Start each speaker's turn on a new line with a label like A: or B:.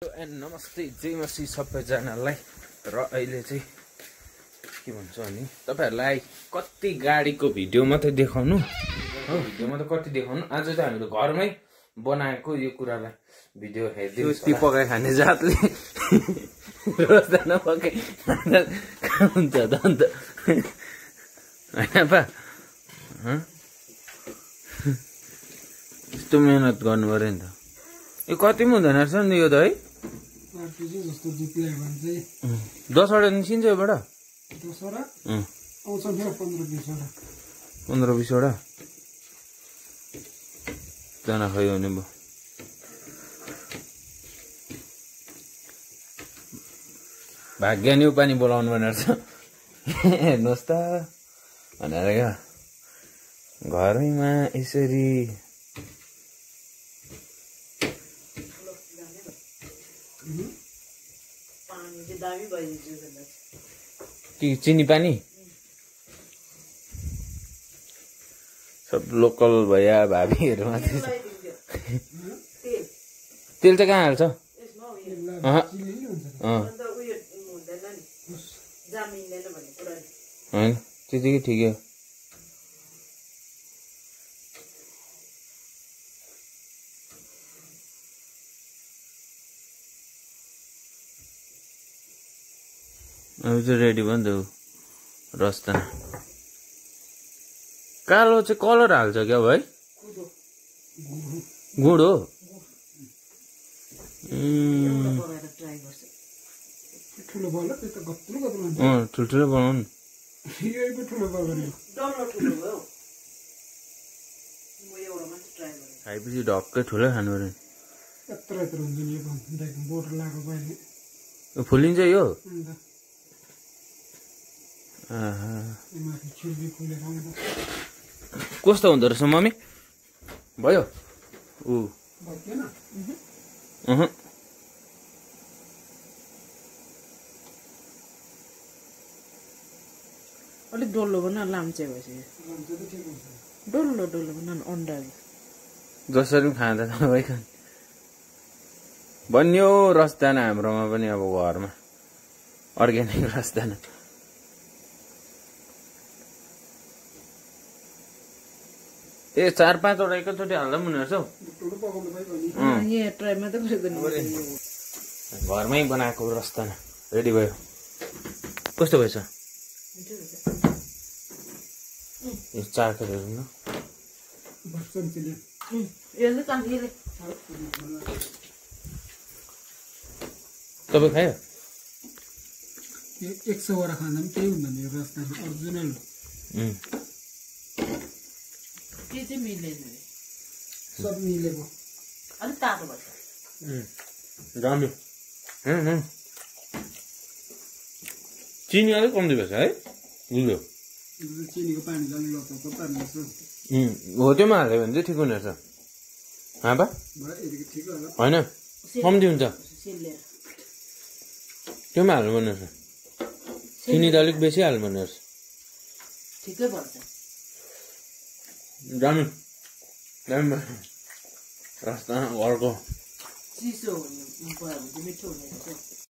A: नमस्ते जय मसी सबैजनालाई र अहिले चाहिँ के भन्छ भने तपाईहरुलाई कति गाडीको भिडियो मात्रै देखाउनु हो भिडियो मात्रै कति देखाउनु आज चाहिँ हामीले घरमै बनाएको यो कुरालाई भिडियो हेर्दियो ती पकाइ खाने जातले रोजाना पकाइ हुन्छ त अन्त हैन पा यस्तो मेहनत गर्नु पर्यो नि त यो कति पनि हुँदैन रहेछ नि यो त है 10 वटा निस्किन्छ योबाट
B: 10 वटा आउँछ नि 15-20 वटा
A: 15-20 वटा जना खायो भने भयो भाग्य नि पानी बोलाउनु भनेर छ हेर्नुहोस् त भनेर क्या घरैमा यसरी चिनी पानी सब लोकल भैया भाबीहरु मात्रै छ तेल चाहिँ कहाँ हाल्छ हैन त्यतिकै ठिकै हो अब चाहिँ रेडी भयो नि त रस्ता कालो चाहिँ कलर हाल्छ क्या भाइ गुड हो ठुल्ठुलो बनाउनु खाएपछि ढक्कै ठुलै खानु पर्यो फुलिन्छ यो कस्तो हुँदो रहेछ मम्मी भयो
C: अलिक डल्लो बना लाम्चे भएपछि डल्लो बना अन्डा
A: जसरी खाँदा भाइ बन्यो रसदाना हाम्रोमा पनि अब घरमा अर्ग्यानिक रसदाना ए 4-5 वटा एकैचोटि हाल्दा पनि हुने रहेछ घरमै बनाएको रसदाना रेडी भयो कस्तो भएछ यो चाखेर हेर्नु न तपाईँ खायो
B: 100 वटा खाँदा पनि केही हुँदैन यो रसदाना ओरिजिनल सब मिलेको
C: अलिक तातो भन्छ
A: चिनी अलिक कम्ती भएछ है बुझ्यो
B: चिनीको पानी अलिक लतको पार्नुपर्छ
A: हो त्योमा हाल्यो भने चाहिँ ठिक हुने रहेछ होइन कम्ती हुन्छ त्योमा हाल्नु पर्ने रहेछ चिनी त अलिक बेसी हाल्नु पर्ने रहेछ
C: ठिकै पर्छ
A: दामी रस्ता घरको
C: चिसो हुनु मिठो हुने